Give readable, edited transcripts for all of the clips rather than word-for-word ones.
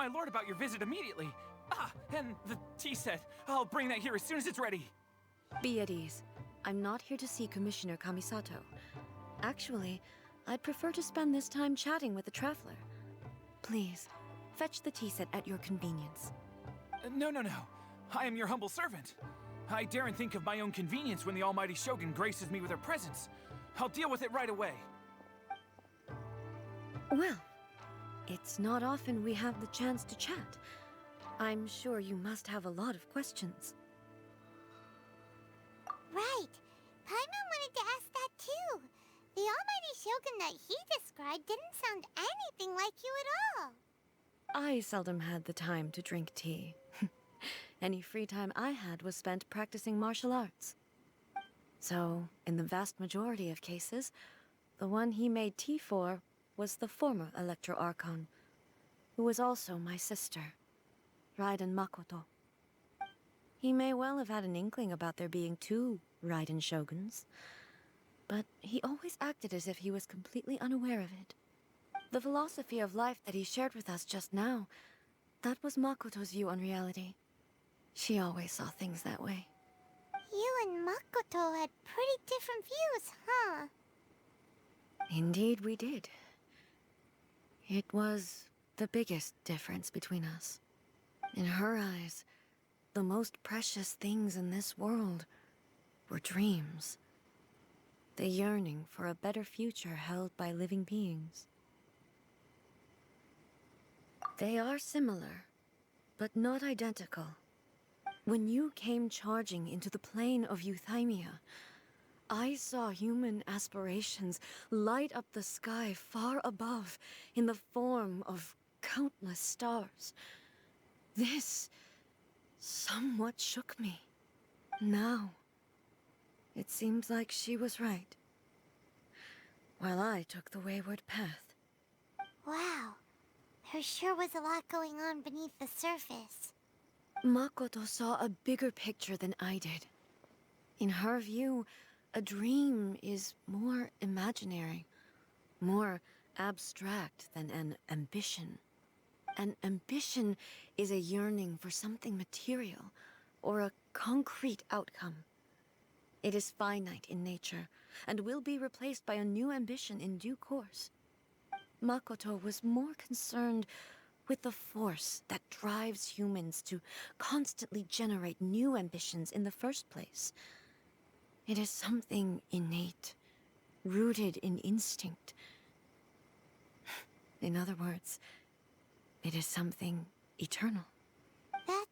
my lord about your visit immediately. Ah, and the tea set. I'll bring that here as soon as it's ready. Be at ease. I'm not here to see Commissioner Kamisato. Actually, I'd prefer to spend this time chatting with the Traveler. Please, fetch the tea set at your convenience. No. I am your humble servant. I daren't think of my own convenience when the almighty Shogun graces me with her presence. I'll deal with it right away. Well, it's not often we have the chance to chat. I'm sure you must have a lot of questions. Right. Paimon wanted to ask that too. The almighty Shogun that he described didn't sound anything like you at all. I seldom had the time to drink tea. Any free time I had was spent practicing martial arts. So, in the vast majority of cases, the one he made tea for was the former Electro Archon, who was also my sister, Raiden Makoto. He may well have had an inkling about there being two Raiden Shoguns, but he always acted as if he was completely unaware of it. The philosophy of life that he shared with us just now, that was Makoto's view on reality. She always saw things that way. You and Makoto had pretty different views, huh? Indeed we did. It was the biggest difference between us. In her eyes, the most precious things in this world were dreams. The yearning for a better future held by living beings. They are similar, but not identical. When you came charging into the plane of Euthymia, I saw human aspirations light up the sky far above in the form of countless stars. This somewhat shook me. Now, it seems like she was right, while I took the wayward path. Wow. There sure was a lot going on beneath the surface. Makoto saw a bigger picture than I did. In her view, a dream is more imaginary, more abstract than an ambition. An ambition is a yearning for something material, or a concrete outcome. It is finite in nature, and will be replaced by a new ambition in due course. Makoto was more concerned with the force that drives humans to constantly generate new ambitions in the first place. It is something innate, rooted in instinct. In other words, it is something eternal. That's,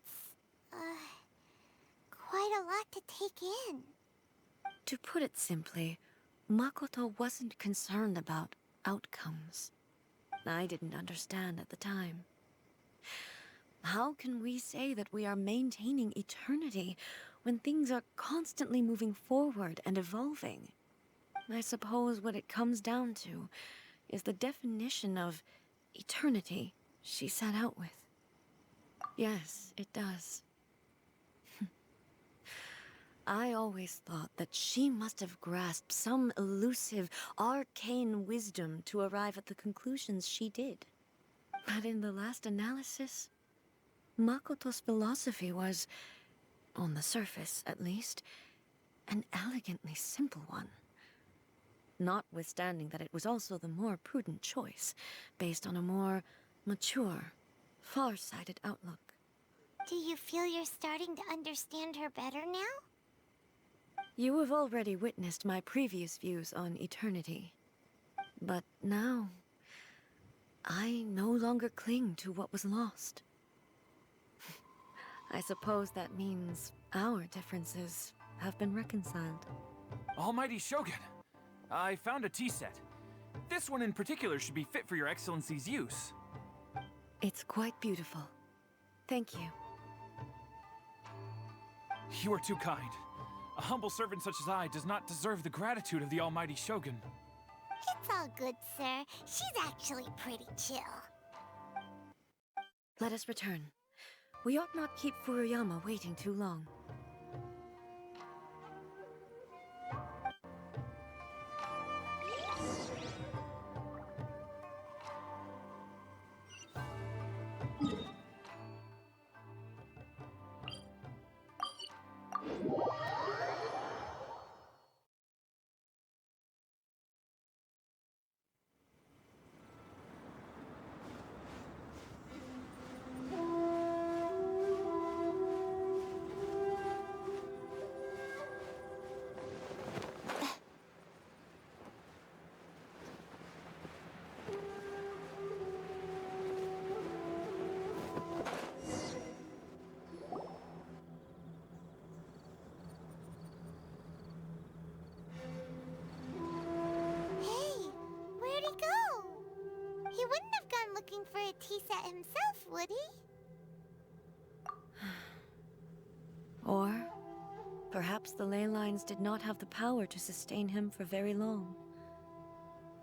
quite a lot to take in. To put it simply, Makoto wasn't concerned about outcomes. I didn't understand at the time. How can we say that we are maintaining eternity when things are constantly moving forward and evolving? I suppose what it comes down to is the definition of eternity she set out with. Yes, it does. I always thought that she must have grasped some elusive, arcane wisdom to arrive at the conclusions she did. But in the last analysis, Makoto's philosophy was, on the surface at least, an elegantly simple one. Notwithstanding that it was also the more prudent choice, based on a more mature, far-sighted outlook. Do you feel you're starting to understand her better now? You have already witnessed my previous views on eternity. But now, I no longer cling to what was lost. I suppose that means our differences have been reconciled. Almighty Shogun, I found a tea set. This one in particular should be fit for your Excellency's use. It's quite beautiful. Thank you. You are too kind. A humble servant such as I does not deserve the gratitude of the Almighty Shogun. It's all good, sir. She's actually pretty chill. Let us return. We ought not keep Furuyama waiting too long. tea set himself, would he? Or perhaps the ley lines did not have the power to sustain him for very long,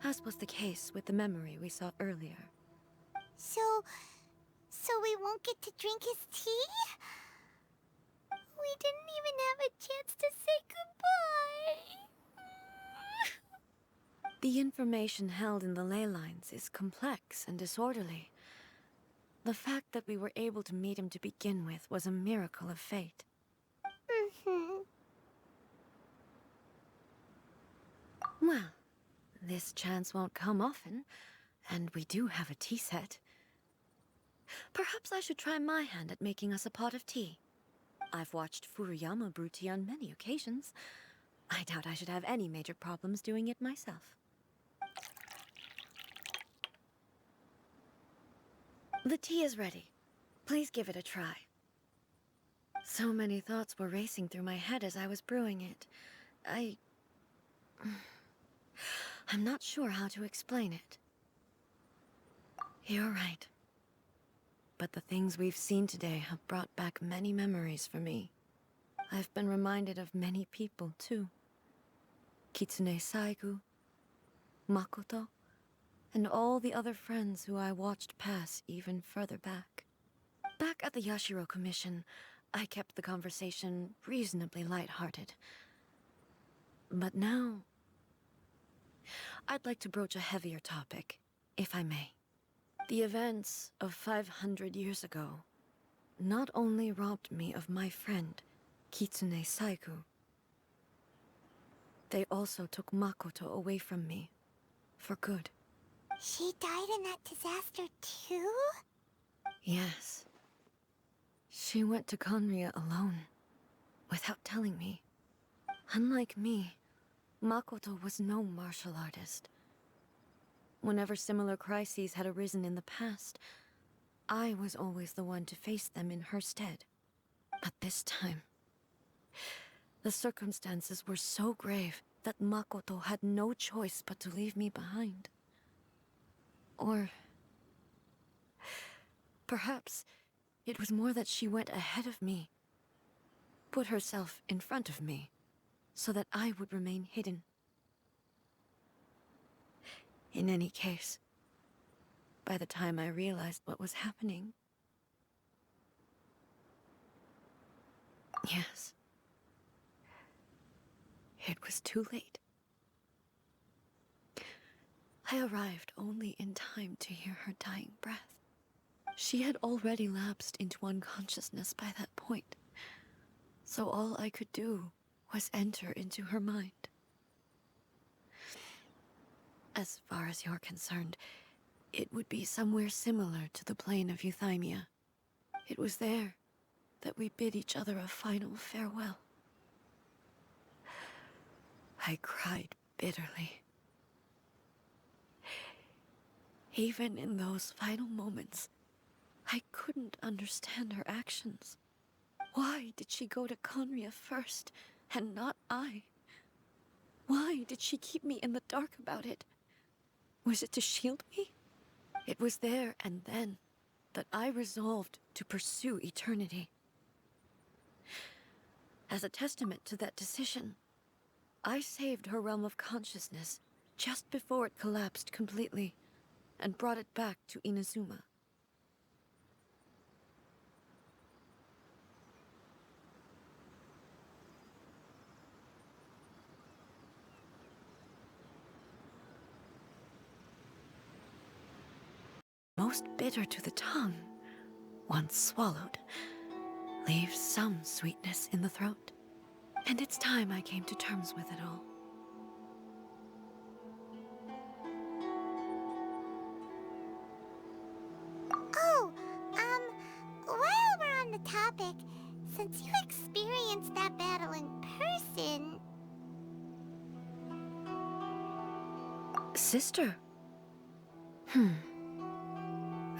as was the case with the memory we saw earlier. So we won't get to drink his tea? We didn't even have a chance to say goodbye. The information held in the ley lines is complex and disorderly. The fact that we were able to meet him to begin with was a miracle of fate. Well, this chance won't come often, and we do have a tea set. Perhaps I should try my hand at making us a pot of tea. I've watched Furuyama brew tea on many occasions. I doubt I should have any major problems doing it myself. The tea is ready. Please give it a try. So many thoughts were racing through my head as I was brewing it. I'm not sure how to explain it. You're right. But the things we've seen today have brought back many memories for me. I've been reminded of many people, too. Kitsune Saigu, Makoto, and all the other friends who I watched pass even further back. Back at the Yashiro Commission, I kept the conversation reasonably lighthearted. But now, I'd like to broach a heavier topic, if I may. The events of 500 years ago not only robbed me of my friend, Kitsune Saigu, they also took Makoto away from me, for good. She died in that disaster too? Yes. She went to Conria alone, without telling me. Unlike me, Makoto was no martial artist. Whenever similar crises had arisen in the past, I was always the one to face them in her stead. But this time, the circumstances were so grave that Makoto had no choice but to leave me behind. Or perhaps it was more that she went ahead of me, put herself in front of me, so that I would remain hidden. In any case, by the time I realized what was happening... Yes. It was too late. I arrived only in time to hear her dying breath. She had already lapsed into unconsciousness by that point, so all I could do was enter into her mind. As far as you're concerned, it would be somewhere similar to the plane of Euthymia. It was there that we bid each other a final farewell. I cried bitterly. Even in those final moments, I couldn't understand her actions. Why did she go to Conria first, and not I? Why did she keep me in the dark about it? Was it to shield me? It was there and then that I resolved to pursue eternity. As a testament to that decision, I saved her realm of consciousness just before it collapsed completely, and brought it back to Inazuma. Most bitter to the tongue, once swallowed, leaves some sweetness in the throat. And it's time I came to terms with it all. Oh, while we're on the topic, since you experienced that battle in person... Sister?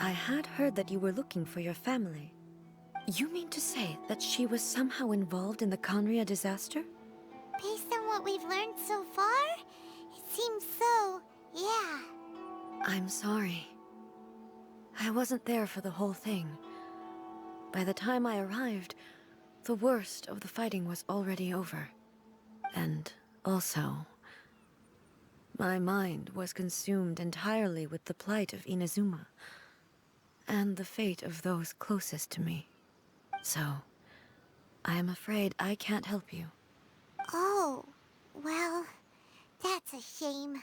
I had heard that you were looking for your family. You mean to say that she was somehow involved in the Conria disaster? Based on what we've learned so far, it seems so, yeah. I'm sorry. I wasn't there for the whole thing. By the time I arrived, the worst of the fighting was already over. And also, my mind was consumed entirely with the plight of Inazuma, and the fate of those closest to me. So, I am afraid I can't help you. Oh, well, that's a shame.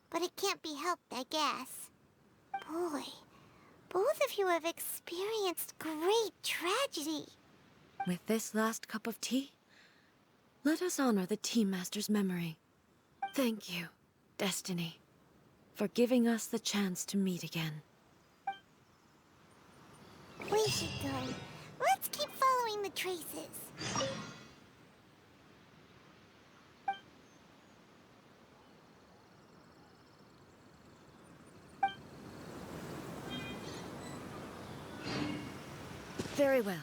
But it can't be helped, I guess. Boy, both of you have experienced great tragedy. With this last cup of tea, let us honor the Tea Master's memory. Thank you, Destiny, for giving us the chance to meet again. We should go. Let's keep following the traces. Very well.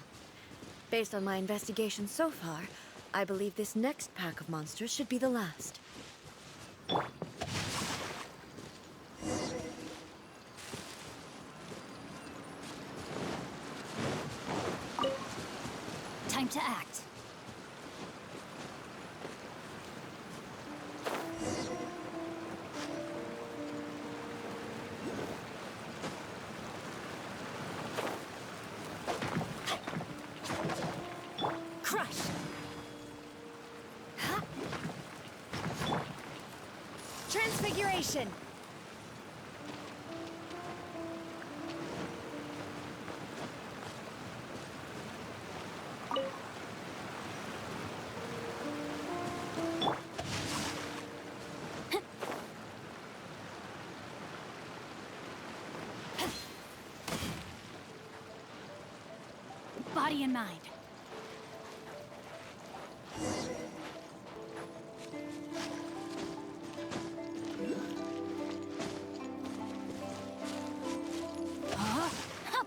Based on my investigation so far, I believe this next pack of monsters should be the last. Time to act. Crush! Huh? Transfiguration! Body and mind. Huh? Hup.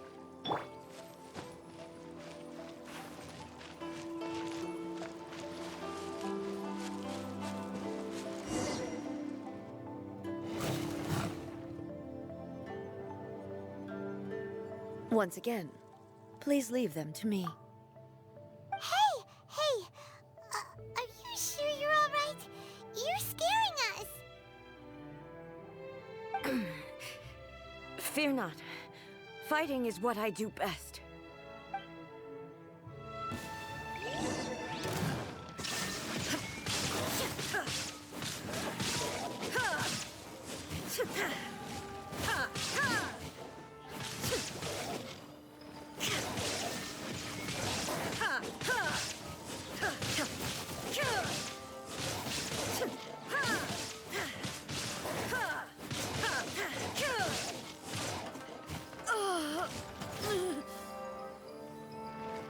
Once again, please leave them to me. Hey! Are you sure you're alright? You're scaring us! Fear not. Fighting is what I do best.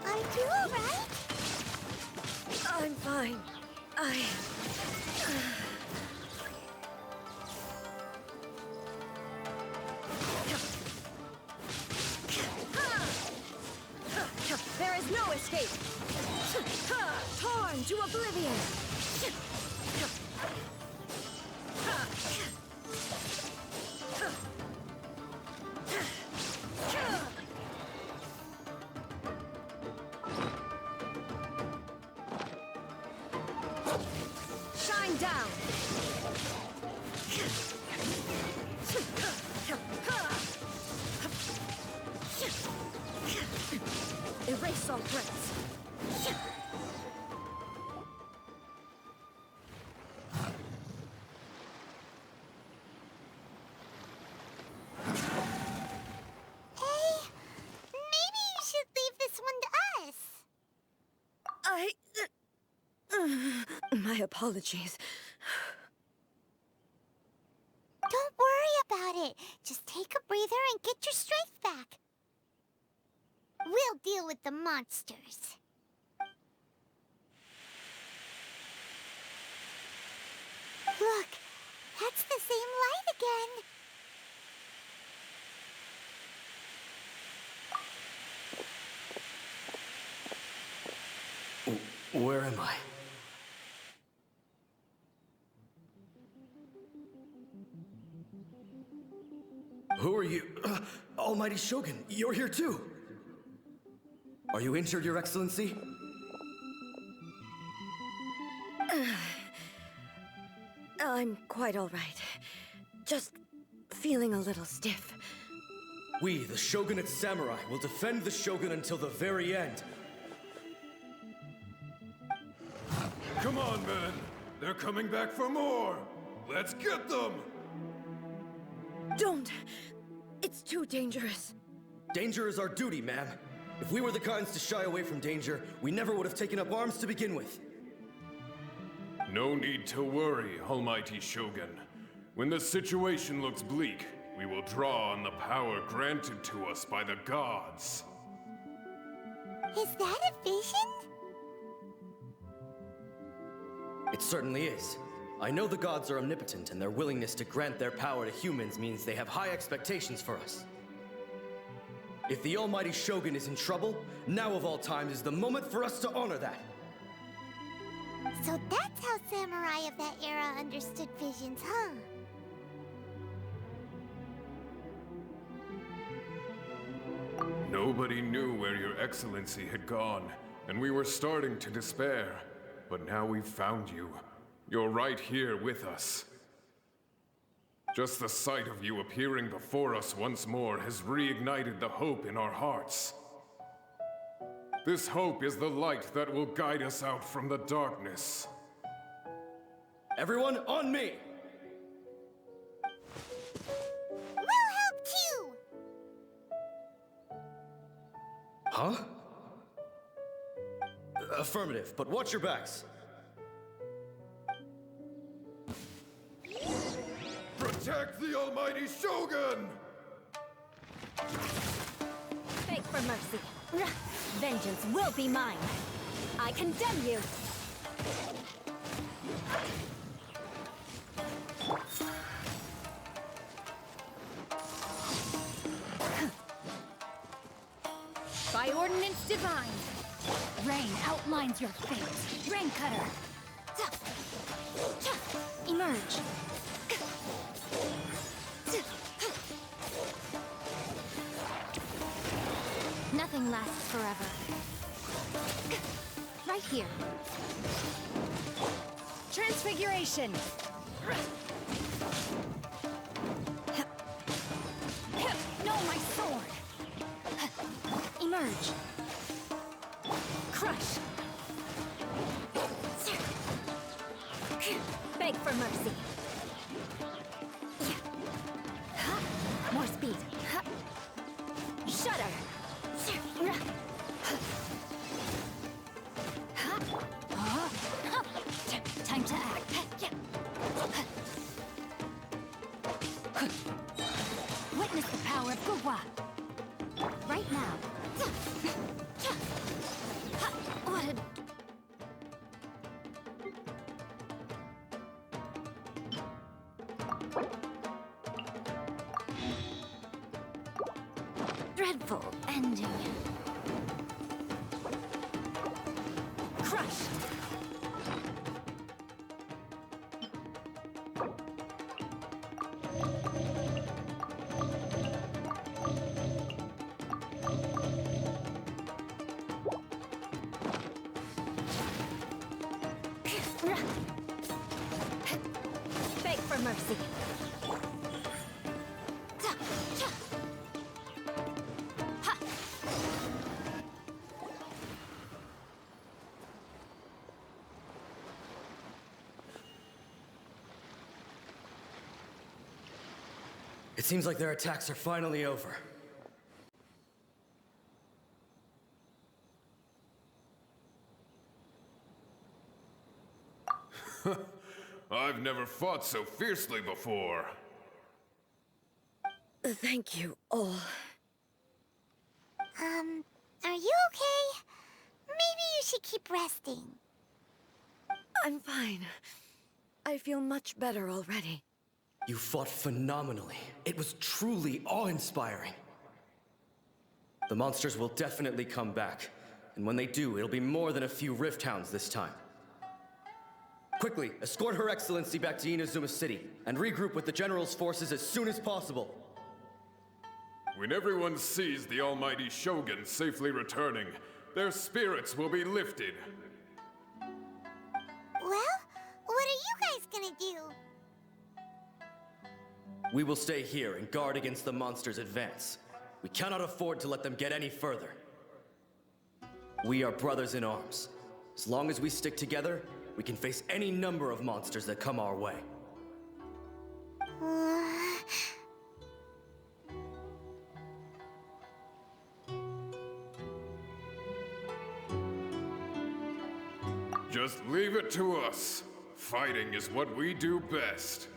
Are you alright? I'm fine. There is no escape! Torn to oblivion! Shine down! Erase all threats. Hey, maybe you should leave this one to us. My apologies. Don't worry about it. Just take a breather and get your strength back. We'll deal with the monsters. Look, that's the same light again. Where am I? Who are you? Oh Almighty Shogun, you're here too! Are you injured, Your Excellency? I'm quite all right. Just feeling a little stiff. We, the Shogunate Samurai, will defend the Shogun until the very end. Come on, men! They're coming back for more! Let's get them! Don't! It's too dangerous. Danger is our duty, ma'am. If we were the kinds to shy away from danger, we never would have taken up arms to begin with. No need to worry, Almighty Shogun. When the situation looks bleak, we will draw on the power granted to us by the gods. Is that a vision? It certainly is. I know the gods are omnipotent, and their willingness to grant their power to humans means they have high expectations for us. If the Almighty Shogun is in trouble, now of all times is the moment for us to honor that. So that's how samurai of that era understood visions, huh? Nobody knew where Your Excellency had gone, and we were starting to despair. But now we've found you. You're right here with us. Just the sight of you appearing before us once more has reignited the hope in our hearts. This hope is the light that will guide us out from the darkness. Everyone, on me! We'll help too! Huh? Affirmative, but watch your backs. Protect the Almighty Shogun! Beg for mercy. Vengeance will be mine. I condemn you. By ordinance divine, rain outlines your fate. Rain cutter. Emerge. Nothing lasts forever. Right here. Transfiguration. No, my sword. Emerge. Crush. Beg for mercy. More speed. Shudder. Time to act. Witness the power of Gugwa. Right now. What a... dreadful ending. Crush. Beg for mercy. It seems like their attacks are finally over. I've never fought so fiercely before. Thank you all. Are you okay? Maybe you should keep resting. I'm fine. I feel much better already. You fought phenomenally. It was truly awe-inspiring. The monsters will definitely come back. And when they do, it'll be more than a few Rift Hounds this time. Quickly, escort Her Excellency back to Inazuma City, and regroup with the General's forces as soon as possible. when everyone sees the almighty Shogun safely returning, their spirits will be lifted. Well, what are you guys gonna do? We will stay here and guard against the monsters' advance. We cannot afford to let them get any further. We are brothers in arms. As long as we stick together, we can face any number of monsters that come our way. Just leave it to us. Fighting is what we do best.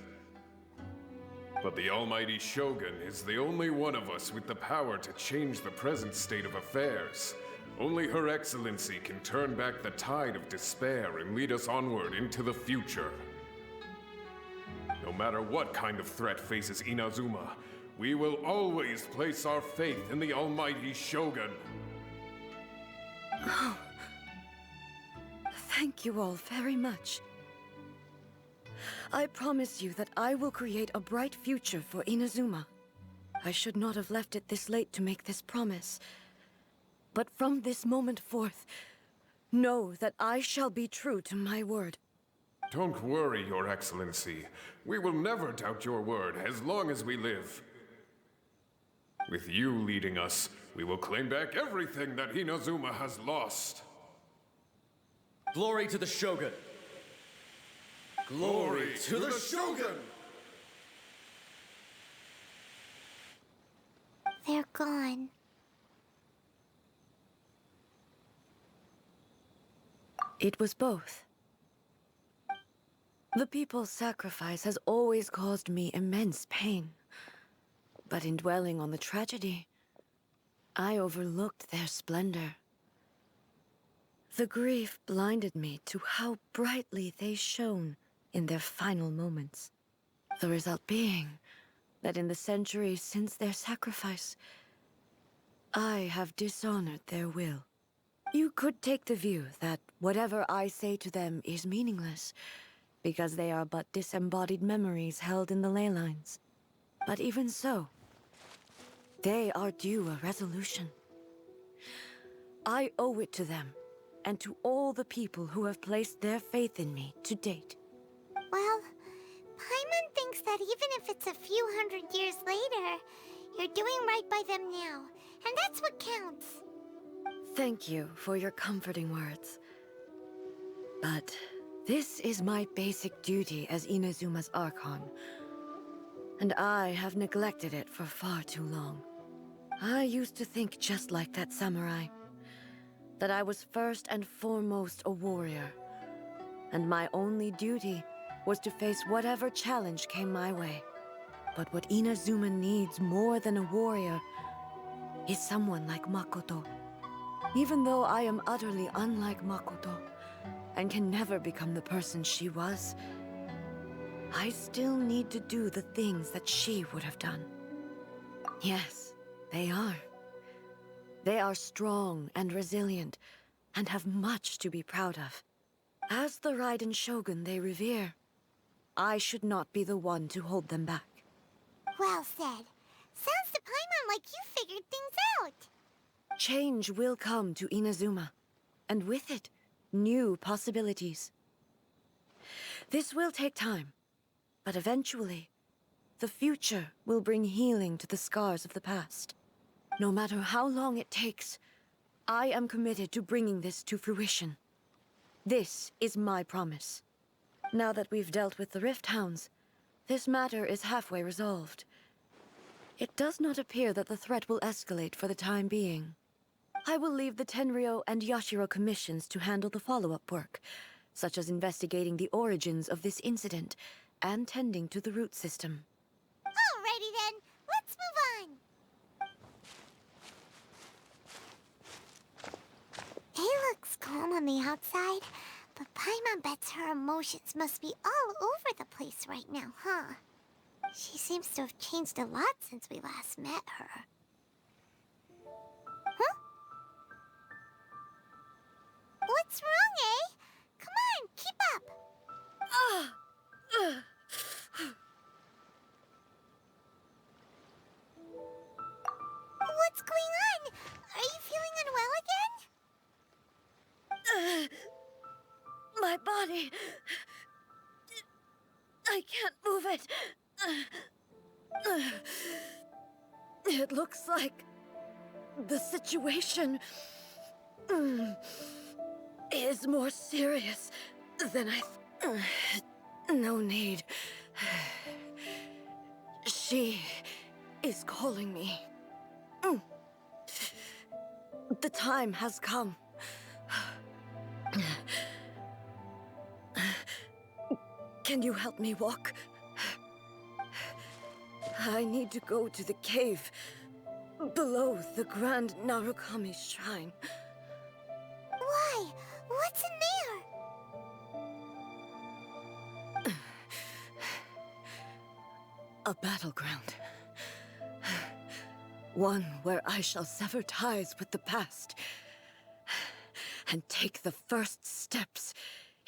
But the almighty Shogun is the only one of us with the power to change the present state of affairs. Only Her Excellency can turn back the tide of despair and lead us onward into the future. No matter what kind of threat faces Inazuma, we will always place our faith in the almighty Shogun. Thank you all very much. I promise you that I will create a bright future for Inazuma. I should not have left it this late to make this promise. But from this moment forth, know that I shall be true to my word. Don't worry, Your Excellency. We will never doubt your word as long as we live. With you leading us, we will claim back everything that Inazuma has lost. Glory to the Shogun! Glory to the Shogun! They're gone. It was both. The people's sacrifice has always caused me immense pain. But in dwelling on the tragedy, I overlooked their splendor. The grief blinded me to how brightly they shone in their final moments. The result being that in the centuries since their sacrifice, I have dishonored their will. You could take the view that whatever I say to them is meaningless, because they are but disembodied memories held in the ley lines. But even so, they are due a resolution. I owe it to them, and to all the people who have placed their faith in me to date. Well, Paimon thinks that even if it's a few hundred years later, you're doing right by them now, and that's what counts. Thank you for your comforting words. But this is my basic duty as Inazuma's Archon, and I have neglected it for far too long. I used to think just like that samurai, that I was first and foremost a warrior, and my only duty was to face whatever challenge came my way. But what Inazuma needs more than a warrior is someone like Makoto. Even though I am utterly unlike Makoto, and can never become the person she was, I still need to do the things that she would have done. Yes, they are. They are strong and resilient, and have much to be proud of. As the Raiden Shogun they revere, I should not be the one to hold them back. Well said. Sounds to Paimon like you figured things out. Change will come to Inazuma, and with it, new possibilities. This will take time, but eventually, the future will bring healing to the scars of the past. No matter how long it takes, I am committed to bringing this to fruition. This is my promise. Now that we've dealt with the Rift Hounds, this matter is halfway resolved. It does not appear that the threat will escalate for the time being. I will leave the Tenryo and Yashiro commissions to handle the follow-up work, such as investigating the origins of this incident and tending to the root system. Alrighty then, let's move on. He looks calm on the outside, but Paimon bets her emotions must be all over the place right now, huh? She seems to have changed a lot since we last met her. Huh? What's wrong, eh? Come on, keep up! It looks like the situation is more serious than no need. She is calling me. The time has come. Can you help me walk? I need to go to the cave below the Grand Narukami Shrine. Why? What's in there? A battleground. One where I shall sever ties with the past and take the first steps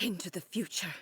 into the future.